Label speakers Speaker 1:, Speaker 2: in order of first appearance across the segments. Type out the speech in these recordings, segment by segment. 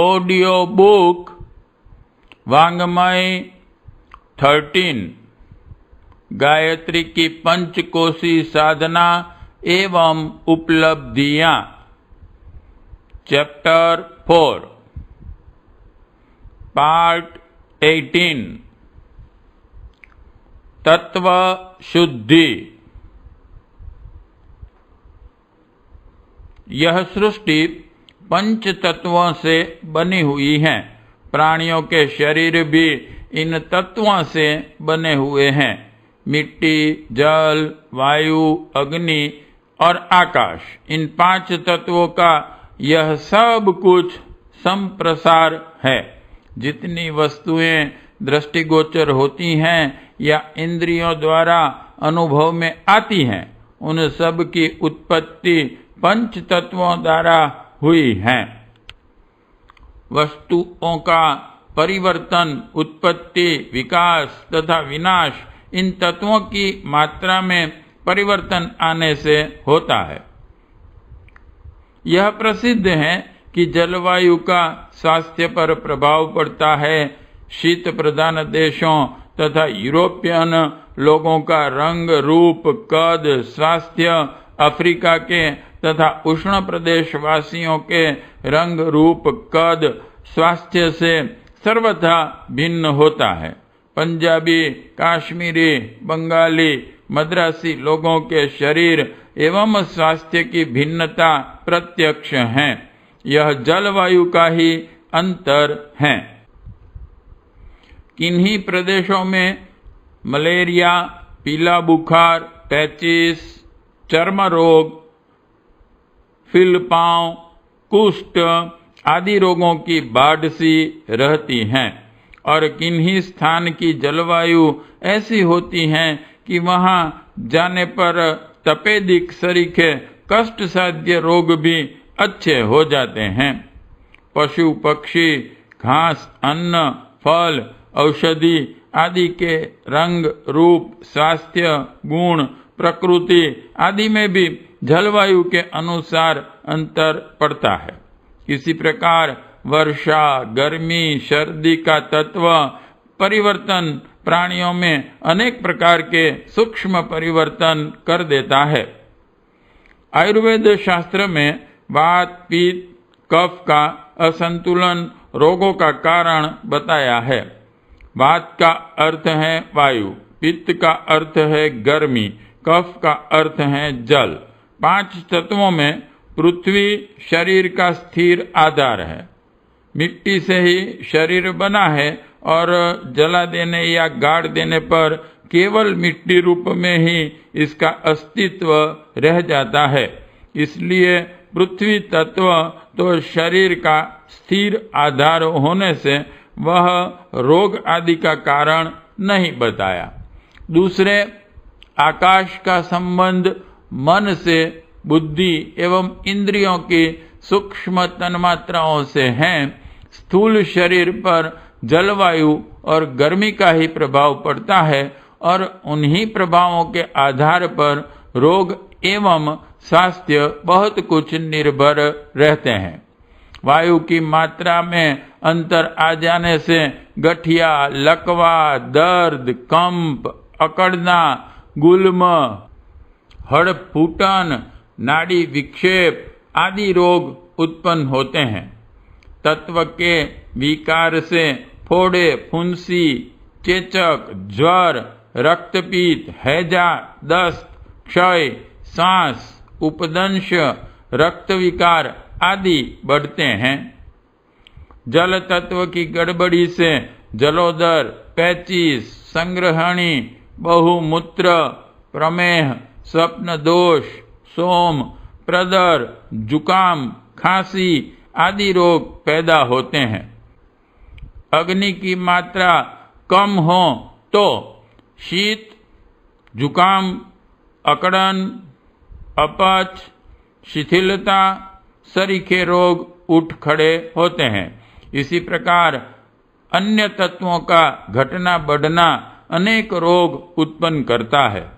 Speaker 1: Audio book वांग्मय 13 Gayatri की पंचकोशी साधना एवं उपलब्धियां। चैप्टर 4 पार्ट 18 तत्व शुद्धि। यह सृष्टि पंच तत्वों से बनी हुई है। प्राणियों के शरीर भी इन तत्वों से बने हुए हैं। मिट्टी, जल, वायु, अग्नि और आकाश, इन 5 तत्वों का यह सब कुछ संप्रसार है। जितनी वस्तुएं दृष्टिगोचर होती हैं या इंद्रियों द्वारा अनुभव में आती हैं, उन सब की उत्पत्ति पंच तत्वों द्वारा हुई है। वस्तुओं का परिवर्तन, उत्पत्ति, विकास तथा विनाश इन तत्वों की मात्रा में परिवर्तन आने से होता है। यह प्रसिद्ध है कि जलवायु का स्वास्थ्य पर प्रभाव पड़ता है। शीत प्रधान देशों तथा यूरोपियन लोगों का रंग, रूप, कद, स्वास्थ्य अफ्रीका के तथा उष्ण प्रदेश वासियों के रंग, रूप, कद, स्वास्थ्य से सर्वथा भिन्न होता है। पंजाबी, काश्मीरी, बंगाली, मद्रासी लोगों के शरीर एवं स्वास्थ्य की भिन्नता प्रत्यक्ष है। यह जलवायु का ही अंतर है। किन्हीं प्रदेशों में मलेरिया, पीला बुखार, पैचिस, चर्म रोग, फिलपांव, कुष्ठ आदि रोगों की बाढ़ सी रहती हैं और किन्हीं स्थान की जलवायु ऐसी होती है कि वहां जाने पर तपेदिक सरीखे कष्ट साध्य रोग भी अच्छे हो जाते हैं। पशु, पक्षी, घास, अन्न, फल, औषधि आदि के रंग, रूप, स्वास्थ्य, गुण, प्रकृति आदि में भी जलवायु के अनुसार अंतर पड़ता है। इसी प्रकार वर्षा, गर्मी, सर्दी का तत्व परिवर्तन प्राणियों में अनेक प्रकार के सूक्ष्म परिवर्तन कर देता है। आयुर्वेद शास्त्र में वात, पित्त, कफ का असंतुलन रोगों का कारण बताया है। वात का अर्थ है वायु, पित्त का अर्थ है गर्मी, कफ का अर्थ है जल। 5 तत्वों में पृथ्वी शरीर का स्थिर आधार है। मिट्टी से ही शरीर बना है और जला देने या गाड़ देने पर केवल मिट्टी रूप में ही इसका अस्तित्व रह जाता है। इसलिए पृथ्वी तत्व तो शरीर का स्थिर आधार होने से वह रोग आदि का कारण नहीं बताया। दूसरे, आकाश का संबंध मन से बुद्धि एवं इंद्रियों की सूक्ष्म तन्मात्राओं से है। स्थूल शरीर पर जलवायु और गर्मी का ही प्रभाव पड़ता है और उन्हीं प्रभावों के आधार पर रोग एवं स्वास्थ्य बहुत कुछ निर्भर रहते हैं। वायु की मात्रा में अंतर आ जाने से गठिया, लकवा, दर्द, कंप, अकड़ना, गुल्म, हड़फूटन, नाड़ी विक्षेप आदि रोग उत्पन्न होते हैं। तत्व के विकार से फोड़े, फुंसी, चेचक, ज्वर, रक्तपीत, हैजा, दस्त, क्षय, सांस, उपदंश, रक्त विकार आदि बढ़ते हैं। जल तत्व की गड़बड़ी से जलोदर, पैचिस, संग्रहणी, बहुमूत्र, प्रमेह, स्वप्न दोष, सोम, प्रदर, जुकाम, खांसी आदि रोग पैदा होते हैं। अग्नि की मात्रा कम हो तो शीत, जुकाम, अकड़न, अपच, शिथिलता सरीखे रोग उठ खड़े होते हैं। इसी प्रकार अन्य तत्वों का घटना बढ़ना अनेक रोग उत्पन्न करता है।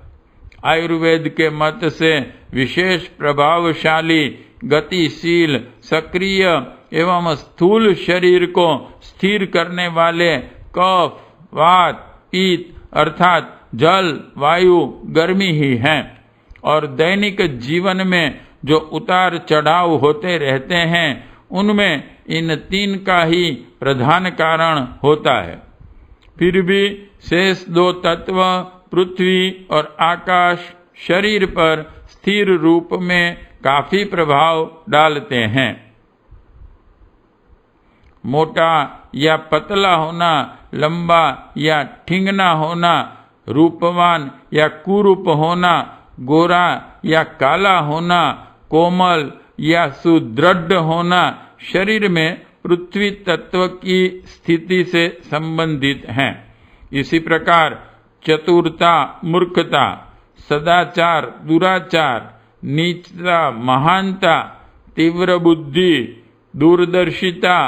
Speaker 1: आयुर्वेद के मत से विशेष प्रभावशाली, गतिशील, सक्रिय एवं स्थूल शरीर को स्थिर करने वाले कफ, वात, पित्त अर्थात जल, वायु, गर्मी ही हैं। और दैनिक जीवन में जो उतार चढ़ाव होते रहते हैं उनमें इन तीन का ही प्रधान कारण होता है। फिर भी शेष दो तत्व पृथ्वी और आकाश शरीर पर स्थिर रूप में काफी प्रभाव डालते हैं। मोटा या पतला होना, लंबा या ठिंगना होना, रूपवान या कुरूप होना, गोरा या काला होना, कोमल या सुदृढ़ होना शरीर में पृथ्वी तत्व की स्थिति से संबंधित हैं। इसी प्रकार चतुरता, मूर्खता, सदाचार, दुराचार, नीचता, महानता, तीव्र बुद्धि, दूरदर्शिता,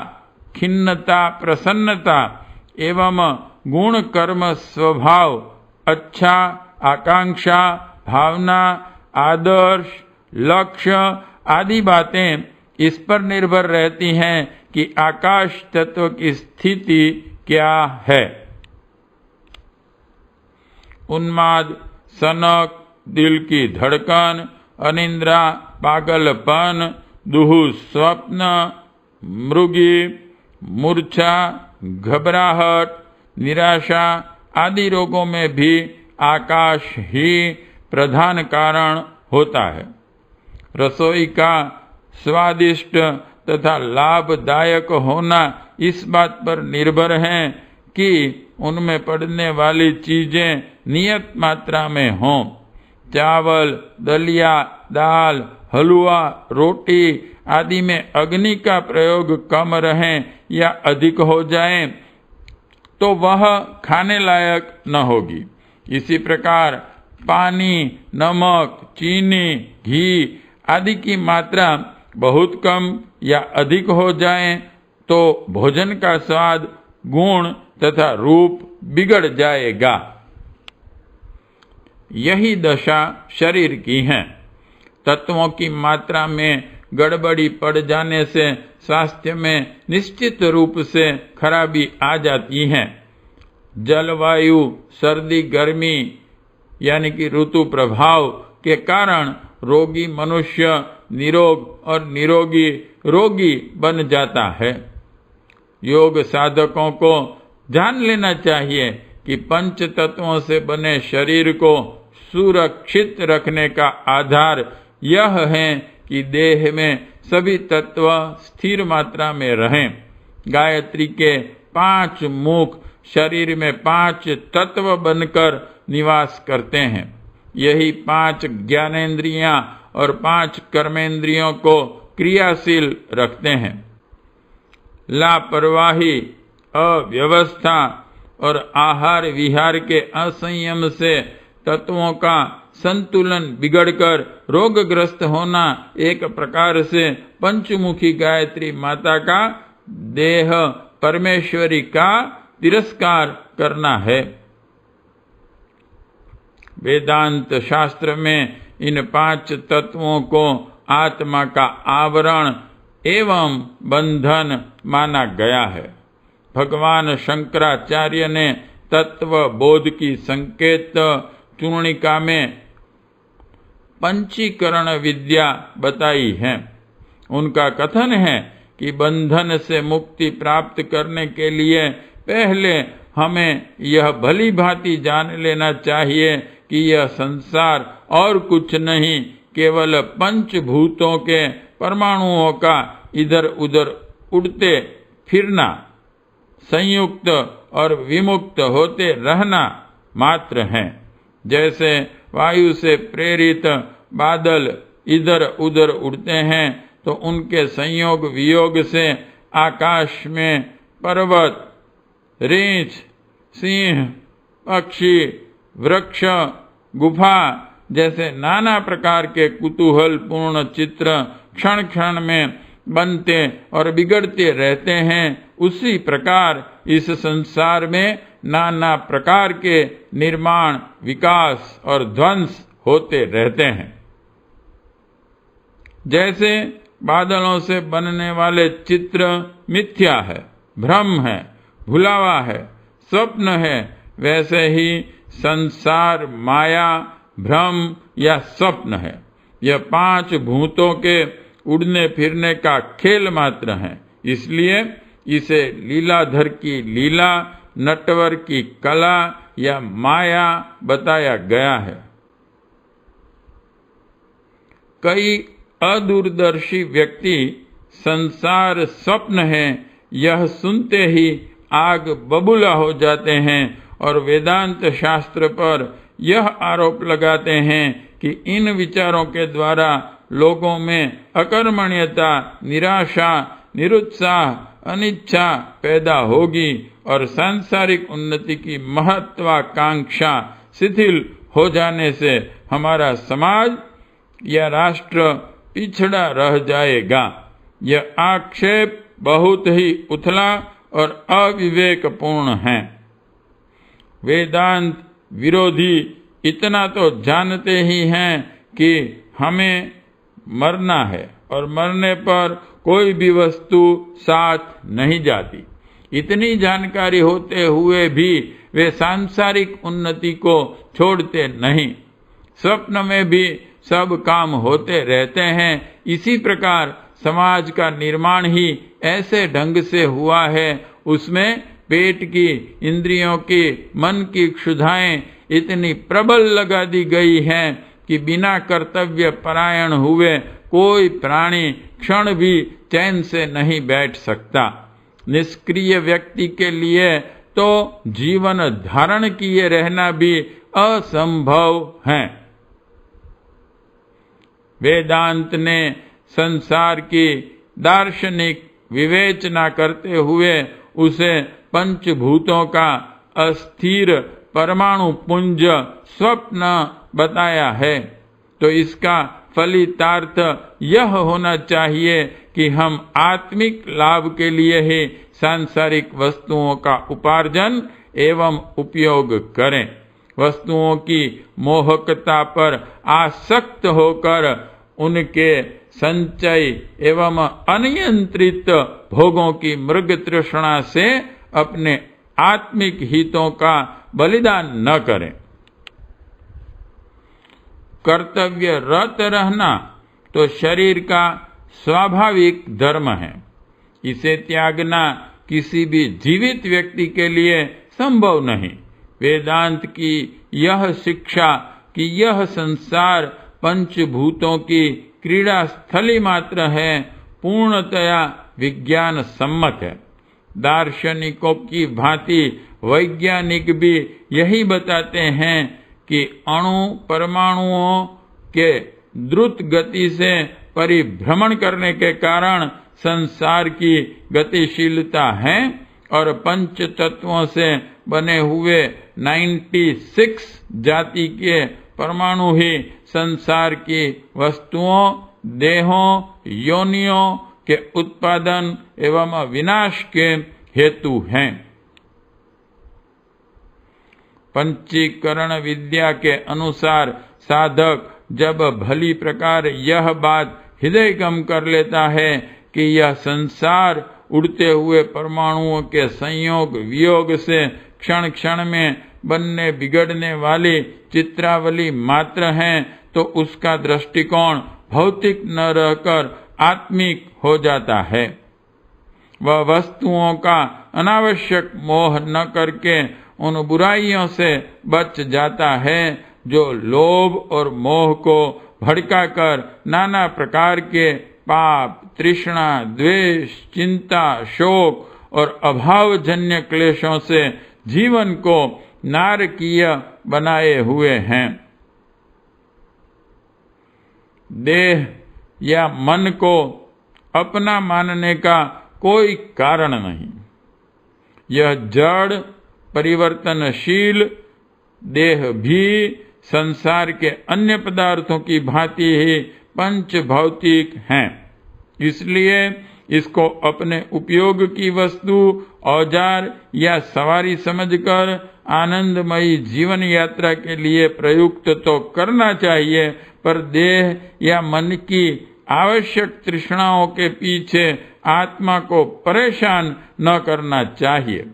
Speaker 1: खिन्नता, प्रसन्नता एवं गुण, कर्म, स्वभाव, अच्छा, आकांक्षा, भावना, आदर्श, लक्ष्य आदि बातें इस पर निर्भर रहती हैं कि आकाश तत्व की स्थिति क्या है। उन्माद, सनक, दिल की धड़कन, अनिद्रा, पागलपन, दुःस्वप्न, मृगी, मूर्छा, घबराहट, निराशा आदि रोगों में भी आकाश ही प्रधान कारण होता है। रसोई का स्वादिष्ट तथा लाभदायक होना इस बात पर निर्भर है कि उनमें पड़ने वाली चीजें नियत मात्रा में हों। चावल, दलिया, दाल, हलवा, रोटी आदि में अग्नि का प्रयोग कम रहे या अधिक हो जाए तो वह खाने लायक न होगी। इसी प्रकार पानी, नमक, चीनी, घी आदि की मात्रा बहुत कम या अधिक हो जाए तो भोजन का स्वाद, गुण तथा रूप बिगड़ जाएगा। यही दशा शरीर की है। तत्वों की मात्रा में गड़बड़ी पड़ जाने से स्वास्थ्य में निश्चित रूप से खराबी आ जाती है। जलवायु, सर्दी, गर्मी यानी कि ऋतु प्रभाव के कारण रोगी मनुष्य निरोग और निरोगी रोगी बन जाता है। योग साधकों को जान लेना चाहिए कि पंच तत्वों से बने शरीर को सुरक्षित रखने का आधार यह है कि देह में सभी तत्व स्थिर मात्रा में रहें। गायत्री के 5 मुख शरीर में 5 तत्व बनकर निवास करते हैं। यही 5 ज्ञानेंद्रियां और 5 कर्मेंद्रियों को क्रियाशील रखते हैं। लापरवाही, अव्यवस्था और आहार विहार के असंयम से तत्वों का संतुलन बिगड़कर रोगग्रस्त होना एक प्रकार से पंचमुखी गायत्री माता का देह परमेश्वरी का तिरस्कार करना है। वेदांत शास्त्र में इन 5 तत्वों को आत्मा का आवरण एवं बंधन माना गया है। भगवान शंकराचार्य ने तत्व बोध की संकेत चूर्णिका में पंचीकरण विद्या बताई है। उनका कथन है कि बंधन से मुक्ति प्राप्त करने के लिए पहले हमें यह भली भांति जान लेना चाहिए कि यह संसार और कुछ नहीं, केवल पंचभूतों के परमाणुओं का इधर उधर उड़ते फिरना, संयुक्त और विमुक्त होते रहना मात्र है। जैसे वायु से प्रेरित बादल इधर उधर उड़ते हैं तो उनके संयोग वियोग से आकाश में पर्वत, रीछ, सिंह, पक्षी, वृक्ष, गुफा जैसे नाना प्रकार के कुतूहलपूर्ण चित्र क्षण क्षण में बनते और बिगड़ते रहते हैं। उसी प्रकार इस संसार में नाना प्रकार के निर्माण, विकास और ध्वंस होते रहते हैं। जैसे बादलों से बनने वाले चित्र मिथ्या है, भ्रम है, भुलावा है, स्वप्न है, वैसे ही संसार माया, भ्रम या स्वप्न है। यह 5 भूतों के उड़ने फिरने का खेल मात्र है। इसलिए इसे लीलाधर की लीला, नटवर की कला या माया बताया गया है। कई अदूरदर्शी व्यक्ति संसार स्वप्न है यह सुनते ही आग बबूला हो जाते हैं और वेदांत शास्त्र पर यह आरोप लगाते हैं कि इन विचारों के द्वारा लोगों में अकर्मण्यता, निराशा, निरुत्साह, अनिच्छा पैदा होगी और सांसारिक उन्नति की महत्वाकांक्षा शिथिल हो जाने से हमारा समाज या राष्ट्र पिछड़ा रह जाएगा। यह आक्षेप बहुत ही उथला और अविवेकपूर्ण है। वेदांत विरोधी इतना तो जानते ही हैं कि हमें मरना है और मरने पर कोई भी वस्तु साथ नहीं जाती। इतनी जानकारी होते हुए भी वे सांसारिक उन्नति को छोड़ते नहीं। स्वप्न में भी सब काम होते रहते हैं। इसी प्रकार समाज का निर्माण ही ऐसे ढंग से हुआ है, उसमें पेट की, इंद्रियों की, मन की क्षुधाएं इतनी प्रबल लगा दी गई हैं कि बिना कर्तव्य परायण हुए कोई प्राणी क्षण भी चैन से नहीं बैठ सकता। निष्क्रिय व्यक्ति के लिए तो जीवन धारण किए रहना भी असंभव है। वेदांत ने संसार की दार्शनिक विवेचना करते हुए उसे पंचभूतों का अस्थिर परमाणु पुंज स्वप्न बताया है, तो इसका फलितार्थ यह होना चाहिए कि हम आत्मिक लाभ के लिए ही सांसारिक वस्तुओं का उपार्जन एवं उपयोग करें। वस्तुओं की मोहकता पर आसक्त होकर उनके संचय एवं अनियंत्रित भोगों की मृग तृष्णा से अपने आत्मिक हितों का बलिदान न करें। कर्तव्य रत रहना तो शरीर का स्वाभाविक धर्म है। इसे त्यागना किसी भी जीवित व्यक्ति के लिए संभव नहीं। वेदांत की यह शिक्षा कि यह संसार पंचभूतों की क्रीड़ा स्थली मात्र है, पूर्णतया विज्ञान सम्मत है। दार्शनिकों की भांति वैज्ञानिक भी यही बताते हैं कि अणु परमाणुओं के द्रुत गति से परिभ्रमण करने के कारण संसार की गतिशीलता है और पंच तत्वों से बने हुए 96 जाति के परमाणु ही संसार की वस्तुओं, देहों, योनियों के उत्पादन एवं विनाश के हेतु हैं। पंचीकरण विद्या के अनुसार साधक जब भली प्रकार यह बात हृदयगम कर लेता है कि यह संसार उड़ते हुए परमाणुओं के संयोग वियोग से क्षण क्षण में बनने बिगड़ने वाली चित्रावली मात्र है, तो उसका दृष्टिकोण भौतिक न रहकर आत्मिक हो जाता है। वह वस्तुओं का अनावश्यक मोह न करके उन बुराइयों से बच जाता है जो लोभ और मोह को भड़काकर नाना प्रकार के पाप, तृष्णा, द्वेष, चिंता, शोक और अभावजन्य क्लेशों से जीवन को नारकीय बनाए हुए हैं। देह या मन को अपना मानने का कोई कारण नहीं। यह जड़, परिवर्तनशील देह भी संसार के अन्य पदार्थों की भांति ही पंच भौतिक हैं। इसलिए इसको अपने उपयोग की वस्तु, औजार या सवारी समझकर आनंदमयी जीवन यात्रा के लिए प्रयुक्त तो करना चाहिए, पर देह या मन की आवश्यक तृष्णाओं के पीछे आत्मा को परेशान न करना चाहिए।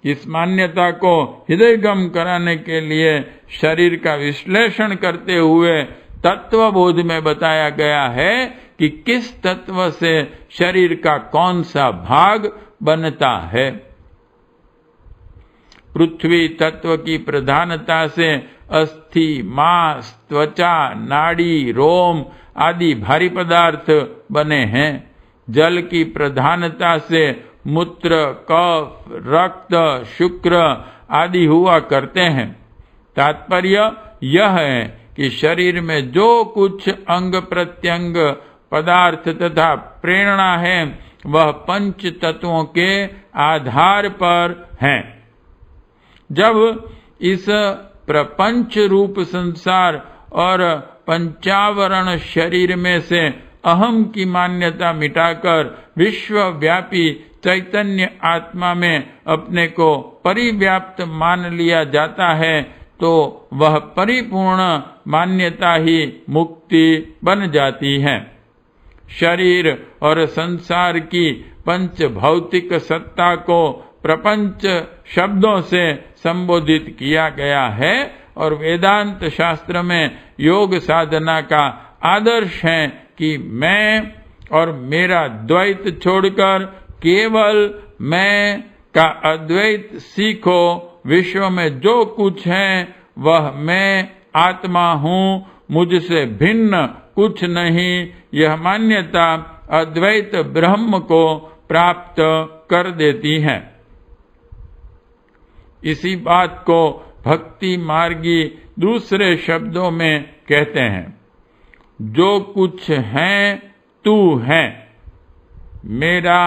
Speaker 1: इस मान्यता को हृदयगम कराने के लिए शरीर का विश्लेषण करते हुए तत्वबोध में बताया गया है कि किस तत्व से शरीर का कौन सा भाग बनता है। पृथ्वी तत्व की प्रधानता से अस्थि, मांस, त्वचा, नाड़ी, रोम आदि भारी पदार्थ बने हैं। जल की प्रधानता से मूत्र, कफ, रक्त, शुक्र आदि हुआ करते हैं। तात्पर्य यह है कि शरीर में जो कुछ अंग प्रत्यंग पदार्थ तथा प्रेरणा है वह पंच तत्वों के आधार पर है। जब इस प्रपंच रूप संसार और पंचावरण शरीर में से अहम की मान्यता मिटाकर विश्वव्यापी चैतन्य आत्मा में अपने को परिव्याप्त मान लिया जाता है तो वह परिपूर्ण मान्यता ही मुक्ति बन जाती है। शरीर और संसार की पंच भौतिक सत्ता को प्रपंच शब्दों से संबोधित किया गया है और वेदांत शास्त्र में योग साधना का आदर्श है कि मैं और मेरा द्वैत छोड़कर केवल मैं का अद्वैत सीखो। विश्व में जो कुछ है वह मैं आत्मा हूँ, मुझसे भिन्न कुछ नहीं। यह मान्यता अद्वैत ब्रह्म को प्राप्त कर देती है। इसी बात को भक्ति मार्गी दूसरे शब्दों में कहते हैं, जो कुछ है तू है, मेरा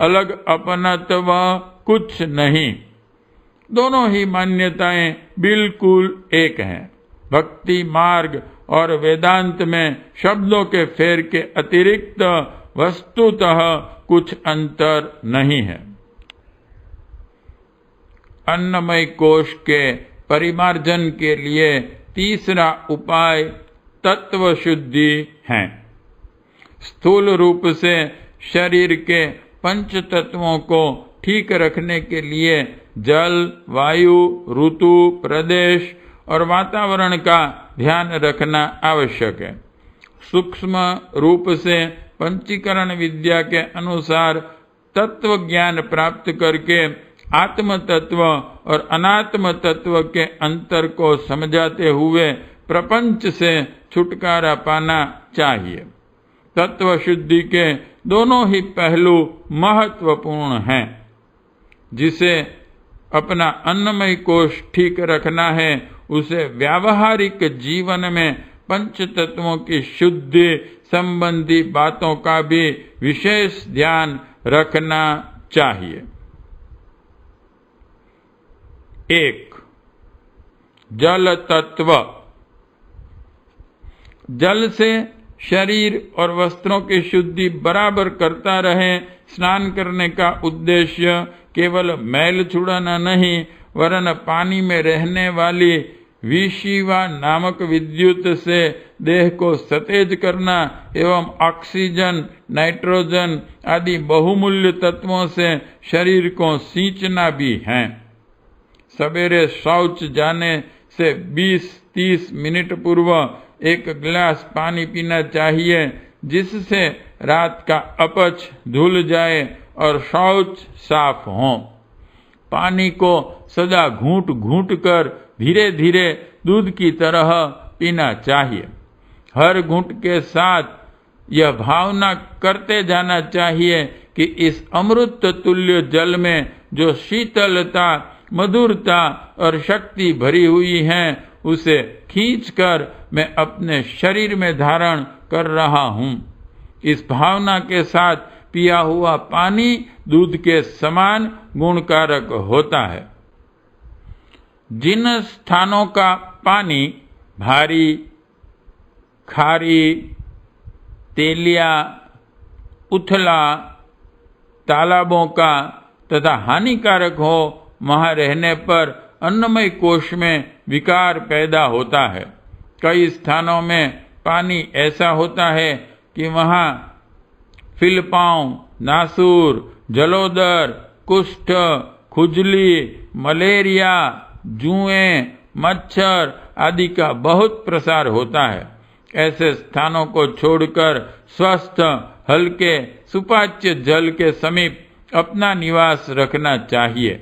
Speaker 1: अलग अपनत्व कुछ नहीं। दोनों ही मान्यताएं बिल्कुल एक हैं। भक्ति मार्ग और वेदांत में शब्दों के फेर के अतिरिक्त वस्तुतः कुछ अंतर नहीं है। अन्नमय कोश के परिमार्जन के लिए तीसरा उपाय तत्व शुद्धि है। स्थूल रूप से शरीर के पंच तत्वों को ठीक रखने के लिए जल, वायु, ऋतु, प्रदेश और वातावरण का ध्यान रखना आवश्यक है। सूक्ष्म रूप से पंचीकरण विद्या के अनुसार तत्व ज्ञान प्राप्त करके आत्म तत्व और अनात्म तत्व के अंतर को समझाते हुए प्रपंच से छुटकारा पाना चाहिए। तत्व शुद्धि के दोनों ही पहलू महत्वपूर्ण हैं। जिसे अपना अन्नमय कोश ठीक रखना है उसे व्यावहारिक जीवन में पंच तत्वों की शुद्धि संबंधी बातों का भी विशेष ध्यान रखना चाहिए। 1. जल तत्व। जल से शरीर और वस्त्रों की शुद्धि बराबर करता रहे। स्नान करने का उद्देश्य केवल मैल छुड़ाना नहीं वरन पानी में रहने वाली विशिवा नामक विद्युत से देह को सतेज करना एवं ऑक्सीजन, नाइट्रोजन आदि बहुमूल्य तत्वों से शरीर को सींचना भी है। सवेरे शौच जाने से 20-30 मिनट पूर्व एक गिलास पानी पीना चाहिए जिससे रात का अपच धुल जाए और शौच साफ हो। पानी को सदा घूंट घूंट कर धीरे धीरे दूध की तरह पीना चाहिए। हर घूंट के साथ यह भावना करते जाना चाहिए कि इस अमृत तुल्य जल में जो शीतलता, मधुरता और शक्ति भरी हुई है उसे खींचकर मैं अपने शरीर में धारण कर रहा हूँ। इस भावना के साथ पिया हुआ पानी दूध के समान गुणकारक होता है। जिन स्थानों का पानी भारी, खारी, तेलिया, उथला, तालाबों का तथा हानिकारक हो वहां रहने पर अन्नमय कोश में विकार पैदा होता है। कई स्थानों में पानी ऐसा होता है कि वहाँ फिलपांव, नासूर, जलोदर, कुष्ठ, खुजली, मलेरिया, जुएं, मच्छर आदि का बहुत प्रसार होता है। ऐसे स्थानों को छोड़कर स्वस्थ, हल्के, सुपाच्य जल के समीप अपना निवास रखना चाहिए।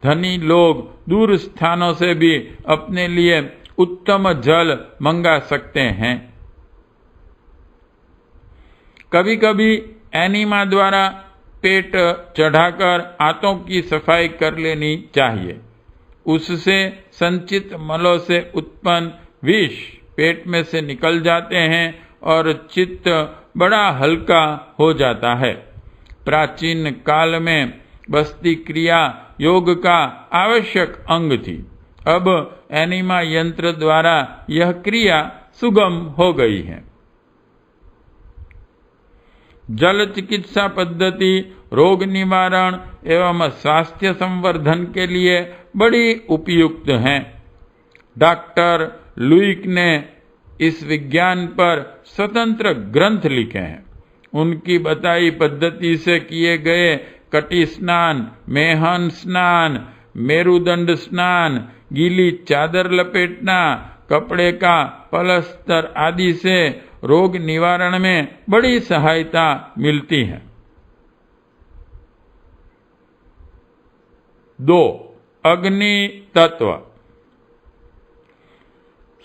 Speaker 1: धनी लोग दूर स्थानों से भी अपने लिए उत्तम जल मंगा सकते हैं। कभी कभी एनीमा द्वारा पेट चढ़ाकर आंतों की सफाई कर लेनी चाहिए। उससे संचित मलों से उत्पन्न विष पेट में से निकल जाते हैं और चित्त बड़ा हल्का हो जाता है। प्राचीन काल में बस्ती क्रिया योग का आवश्यक अंग थी। अब एनीमा यंत्र द्वारा यह क्रिया सुगम हो गई है। जल चिकित्सा पद्धति रोग निवारण एवं स्वास्थ्य संवर्धन के लिए बड़ी उपयुक्त है। डॉक्टर लुईक ने इस विज्ञान पर स्वतंत्र ग्रंथ लिखे हैं। उनकी बताई पद्धति से किए गए कटी स्नान, मेहन स्नान, मेरुदंड स्नान, गीली चादर लपेटना, कपड़े का पलस्तर आदि से रोग निवारण में बड़ी सहायता मिलती है। 2. अग्नि तत्व।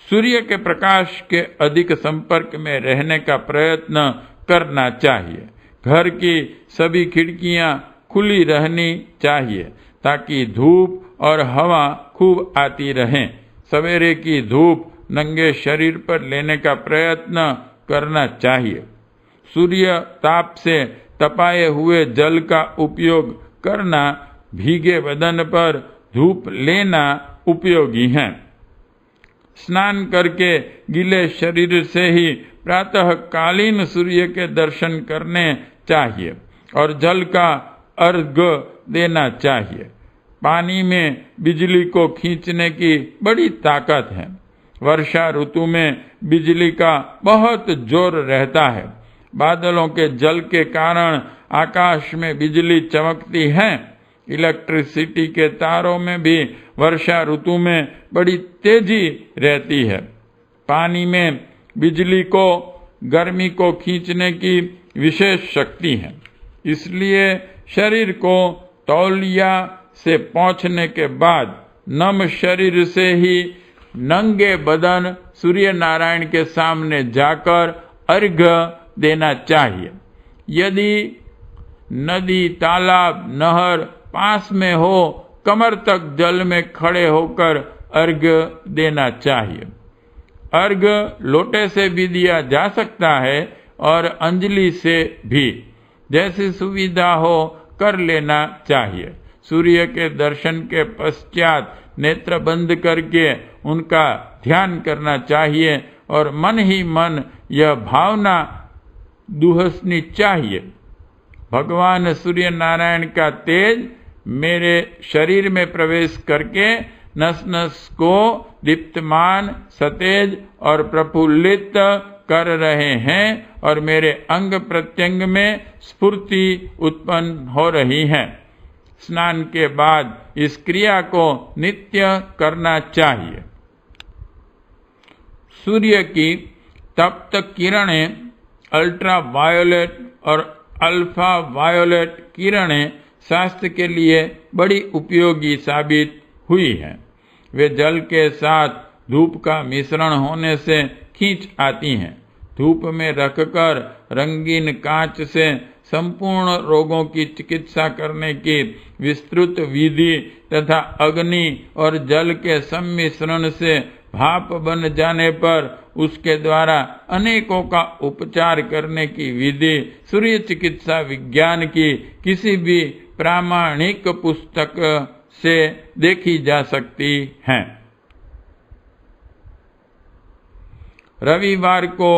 Speaker 1: सूर्य के प्रकाश के अधिक संपर्क में रहने का प्रयत्न करना चाहिए। घर की सभी खिड़कियां खुली रहनी चाहिए ताकि धूप और हवा खूब आती रहें। सवेरे की धूप नंगे शरीर पर लेने का प्रयत्न करना चाहिए। सूर्य ताप से तपाए हुए जल का उपयोग करना, भीगे बदन पर धूप लेना उपयोगी है। स्नान करके गीले शरीर से ही प्रातः कालीन सूर्य के दर्शन करने चाहिए और जल का अर्घ्य देना चाहिए। पानी में बिजली को खींचने की बड़ी ताकत है। वर्षा ऋतु में बिजली का बहुत जोर रहता है। बादलों के जल के कारण आकाश में बिजली चमकती है। इलेक्ट्रिसिटी के तारों में भी वर्षा ऋतु में बड़ी तेजी रहती है। पानी में बिजली को गर्मी को खींचने की विशेष शक्ति है। इसलिए शरीर को तौलिया से पोंछने के बाद नम शरीर से ही नंगे बदन सूर्य नारायण के सामने जाकर अर्घ्य देना चाहिए। यदि नदी, तालाब, नहर पास में हो, कमर तक जल में खड़े होकर अर्घ्य देना चाहिए। अर्घ्य लोटे से भी दिया जा सकता है और अंजलि से भी, जैसी सुविधा हो कर लेना चाहिए। सूर्य के दर्शन के पश्चात नेत्र बंद करके उनका ध्यान करना चाहिए और मन ही मन यह भावना दुहसनी चाहिए, भगवान सूर्य नारायण का तेज मेरे शरीर में प्रवेश करके नस नस को दीप्तमान, सतेज और प्रफुल्लित कर रहे हैं और मेरे अंग प्रत्यंग में स्फूर्ति उत्पन्न हो रही है। स्नान के बाद इस क्रिया को नित्य करना चाहिए। सूर्य की तप्त किरणें, अल्ट्रा वायोलेट और अल्फा वायोलेट किरणें स्वास्थ्य के लिए बड़ी उपयोगी साबित हुई हैं। वे जल के साथ धूप का मिश्रण होने से खींच आती हैं। धूप में रखकर रंगीन कांच से संपूर्ण रोगों की चिकित्सा करने की विस्तृत विधि तथा अग्नि और जल के सम्मिश्रण से भाप बन जाने पर उसके द्वारा अनेकों का उपचार करने की विधि सूर्य चिकित्सा विज्ञान की किसी भी प्रामाणिक पुस्तक से देखी जा सकती हैं। रविवार को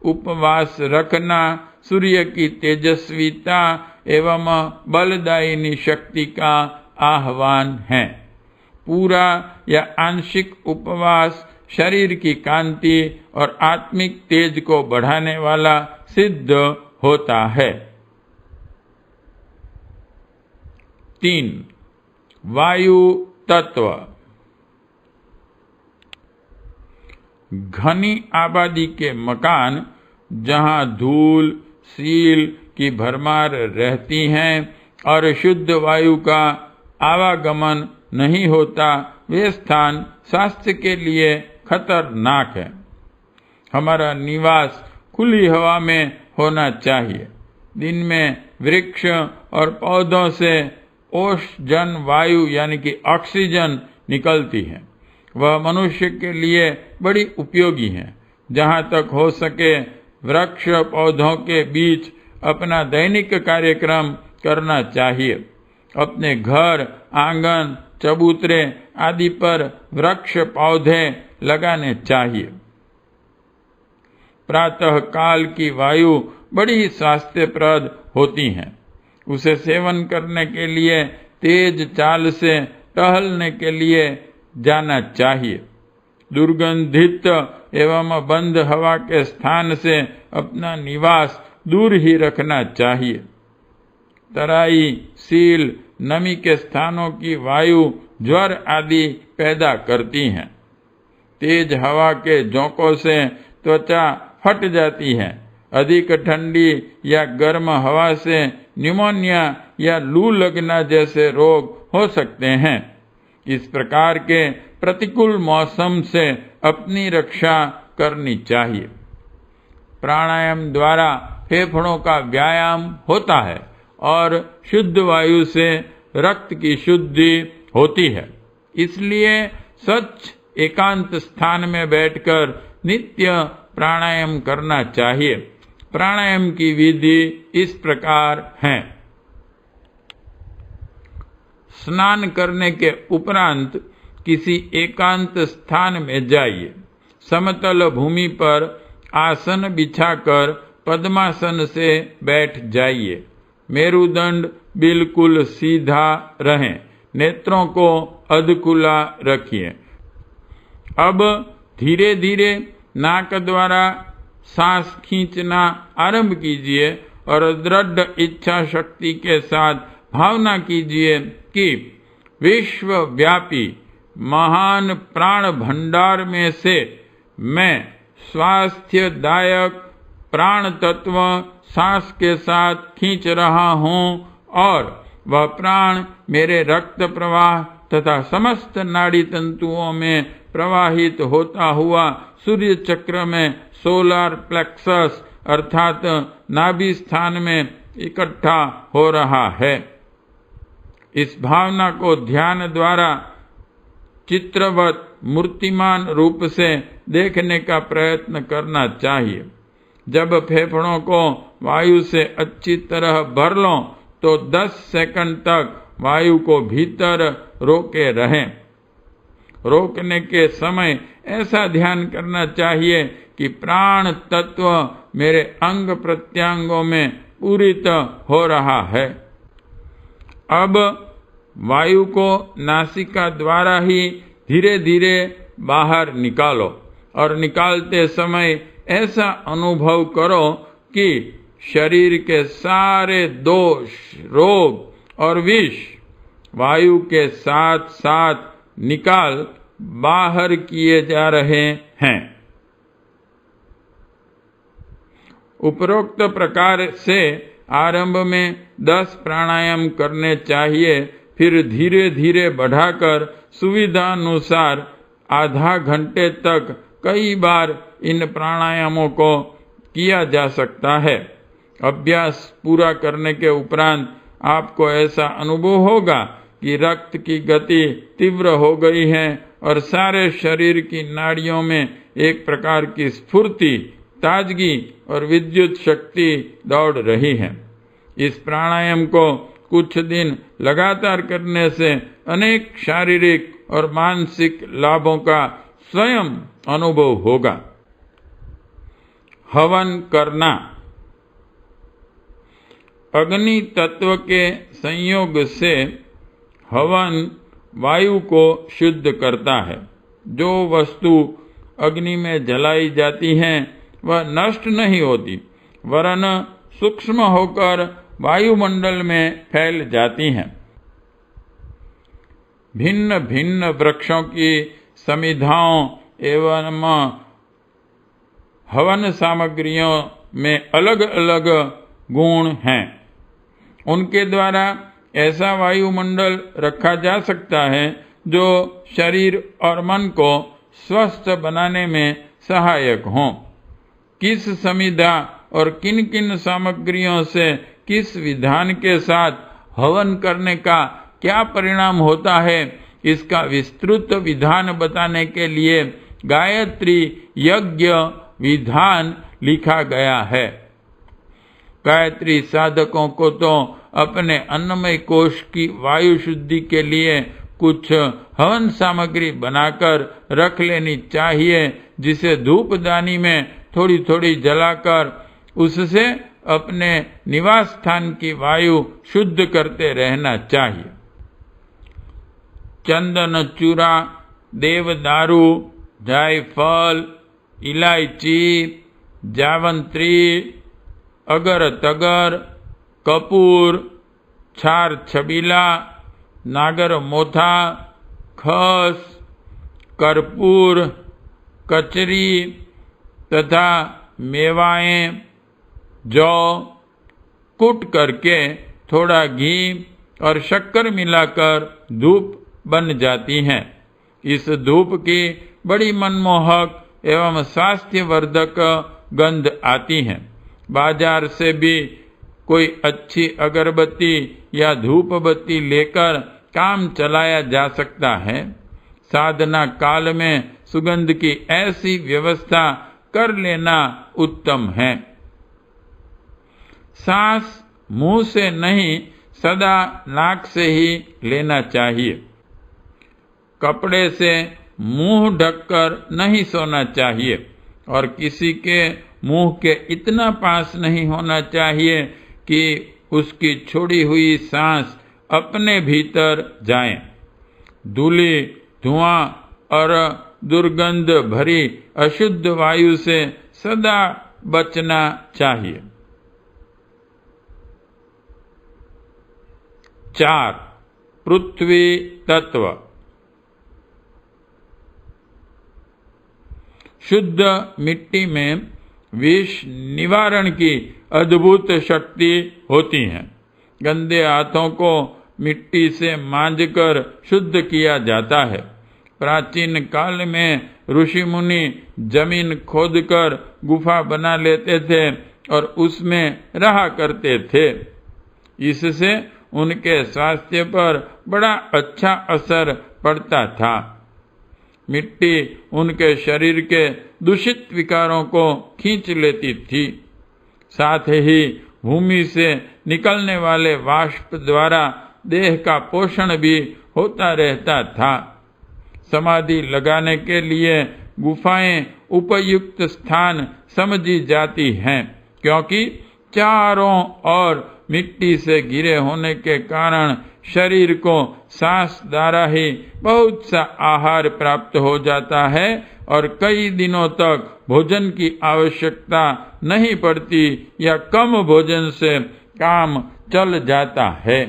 Speaker 1: उपवास रखना सूर्य की तेजस्विता एवं बलदायिनी शक्ति का आह्वान है। पूरा या आंशिक उपवास शरीर की कांति और आत्मिक तेज को बढ़ाने वाला सिद्ध होता है। 3. वायु तत्व। घनी आबादी के मकान जहां धूल सील की भरमार रहती हैं और शुद्ध वायु का आवागमन नहीं होता, वे स्थान स्वास्थ्य के लिए खतरनाक है। हमारा निवास खुली हवा में होना चाहिए। दिन में वृक्ष और पौधों से ओषजन वायु यानी कि ऑक्सीजन निकलती है। वह मनुष्य के लिए बड़ी उपयोगी है। जहाँ तक हो सके वृक्ष पौधों के बीच अपना दैनिक कार्यक्रम करना चाहिए। अपने घर, आंगन, चबूतरे आदि पर वृक्ष पौधे लगाने चाहिए। प्रातः काल की वायु बड़ी स्वास्थ्यप्रद होती है। उसे सेवन करने के लिए तेज चाल से टहलने के लिए जाना चाहिए। दुर्गंधित एवं बंद हवा के स्थान से अपना निवास दूर ही रखना चाहिए। तराई, सील, नमी के स्थानों की वायु ज्वर आदि पैदा करती हैं। तेज हवा के झोंकों से त्वचा फट जाती है। अधिक ठंडी या गर्म हवा से न्यूमोनिया या लू लगना जैसे रोग हो सकते हैं। इस प्रकार के प्रतिकूल मौसम से अपनी रक्षा करनी चाहिए। प्राणायाम द्वारा फेफड़ों का व्यायाम होता है और शुद्ध वायु से रक्त की शुद्धि होती है। इसलिए स्वच्छ एकांत स्थान में बैठकर नित्य प्राणायाम करना चाहिए। प्राणायाम की विधि इस प्रकार है। स्नान करने के उपरांत किसी एकांत स्थान में जाइए। समतल भूमि पर आसन बिछाकर पद्मासन से बैठ जाइए। मेरुदंड बिल्कुल सीधा रहे। नेत्रों को अधखुला रखिए। अब धीरे धीरे नाक द्वारा सांस खींचना आरंभ कीजिए और दृढ़ इच्छा शक्ति के साथ भावना कीजिए कि विश्वव्यापी महान प्राण भंडार में से मैं स्वास्थ्यदायक प्राण तत्व सांस के साथ खींच रहा हूँ और वह प्राण मेरे रक्त प्रवाह तथा समस्त नाड़ी तंतुओं में प्रवाहित होता हुआ सूर्य चक्र में सोलर प्लेक्सस अर्थात नाभि स्थान में इकट्ठा हो रहा है। इस भावना को ध्यान द्वारा चित्रवत मूर्तिमान रूप से देखने का प्रयत्न करना चाहिए। जब फेफड़ों को वायु से अच्छी तरह भर लो तो 10 सेकंड तक वायु को भीतर रोके रहें। रोकने के समय ऐसा ध्यान करना चाहिए कि प्राण तत्व मेरे अंग प्रत्यंगों में पूरित हो रहा है। अब वायु को नासिका द्वारा ही धीरे धीरे बाहर निकालो और निकालते समय ऐसा अनुभव करो कि शरीर के सारे दोष, रोग और विष वायु के साथ साथ निकाल बाहर किए जा रहे हैं। उपरोक्त प्रकार से आरंभ में 10 प्राणायाम करने चाहिए, फिर धीरे धीरे बढ़ाकर सुविधानुसार आधा घंटे तक कई बार इन प्राणायामों को किया जा सकता है। अभ्यास पूरा करने के उपरांत आपको ऐसा अनुभव होगा कि रक्त की गति तीव्र हो गई है और सारे शरीर की नाड़ियों में एक प्रकार की स्फूर्ति, ताजगी और विद्युत शक्ति दौड़ रही है। इस प्राणायाम को कुछ दिन लगातार करने से अनेक शारीरिक और मानसिक लाभों का स्वयं अनुभव होगा। हवन करना। अग्नि तत्व के संयोग से हवन वायु को शुद्ध करता है। जो वस्तु अग्नि में जलाई जाती हैं वह नष्ट नहीं होती, वरन सूक्ष्म होकर वायुमंडल में फैल जाती हैं। भिन्न भिन्न वृक्षों की समिधाओं एवं हवन सामग्रियों में अलग अलग गुण हैं। उनके द्वारा ऐसा वायुमंडल रखा जा सकता है जो शरीर और मन को स्वस्थ बनाने में सहायक हो। किस समिधा और किन किन सामग्रियों से किस विधान के साथ हवन करने का क्या परिणाम होता है, इसका विस्तृत विधान बताने के लिए गायत्री यज्ञ विधान लिखा गया है। गायत्री साधकों को तो अपने अन्नमय कोश की वायु शुद्धि के लिए कुछ हवन सामग्री बनाकर रख लेनी चाहिए, जिसे धूपदानी में थोड़ी थोड़ी जलाकर उससे अपने निवास स्थान की वायु शुद्ध करते रहना चाहिए। चंदन चूरा, देवदारू, जायफल, इलायची, जावंत्री, अगर तगर, कपूर, छार छबीला, नागर मोथा, खस, कर्पूर, कचरी तथा मेवाएं, जौ कूट करके थोड़ा घी और शक्कर मिलाकर धूप बन जाती हैं। इस धूप की बड़ी मनमोहक एवं स्वास्थ्यवर्धक गंध आती है। बाजार से भी कोई अच्छी अगरबत्ती या धूप बत्ती लेकर काम चलाया जा सकता है। साधना काल में सुगंध की ऐसी व्यवस्था कर लेना उत्तम है। सांस मुंह से नहीं, सदा नाक से ही लेना चाहिए। कपड़े से मुंह ढककर नहीं सोना चाहिए और किसी के मुंह के इतना पास नहीं होना चाहिए कि उसकी छोड़ी हुई सांस अपने भीतर जाए। धूली, धुआं और दुर्गंध भरी अशुद्ध वायु से सदा बचना चाहिए। 4. पृथ्वी तत्व। शुद्ध मिट्टी में विष निवारण की अद्भुत शक्ति होती है। गंदे हाथों को मिट्टी से मांजकर शुद्ध किया जाता है। प्राचीन काल में ऋषि मुनि जमीन खोदकर गुफा बना लेते थे और उसमें रहा करते थे। इससे उनके स्वास्थ्य पर बड़ा अच्छा असर पड़ता था। मिट्टी उनके शरीर के दूषित विकारों को खींच लेती थी। साथ ही भूमि से निकलने वाले वाष्प द्वारा देह का पोषण भी होता रहता था। समाधि लगाने के लिए गुफाएं उपयुक्त स्थान समझी जाती हैं, क्योंकि चारों ओर मिट्टी से घिरे होने के कारण शरीर को सांस द्वारा ही बहुत सा आहार प्राप्त हो जाता है और कई दिनों तक भोजन की आवश्यकता नहीं पड़ती या कम भोजन से काम चल जाता है।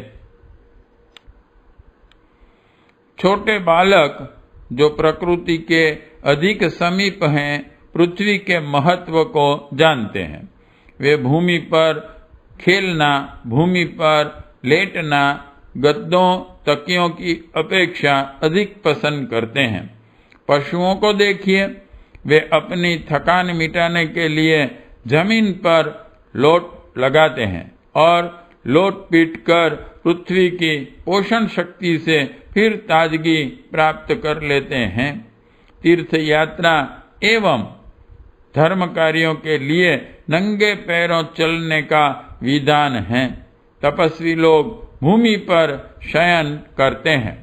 Speaker 1: छोटे बालक जो प्रकृति के अधिक समीप हैं, पृथ्वी के महत्व को जानते हैं। वे भूमि पर खेलना, भूमि पर लेटना गद्दों तकियों की अपेक्षा अधिक पसंद करते हैं। पशुओं को देखिए, वे अपनी थकान मिटाने के लिए जमीन पर लोट लगाते हैं और लोट पीट कर पृथ्वी की पोषण शक्ति से फिर ताजगी प्राप्त कर लेते हैं। तीर्थ यात्रा एवं धर्म कार्यों के लिए नंगे पैरों चलने का विधान है। तपस्वी लोग भूमि पर शयन करते हैं।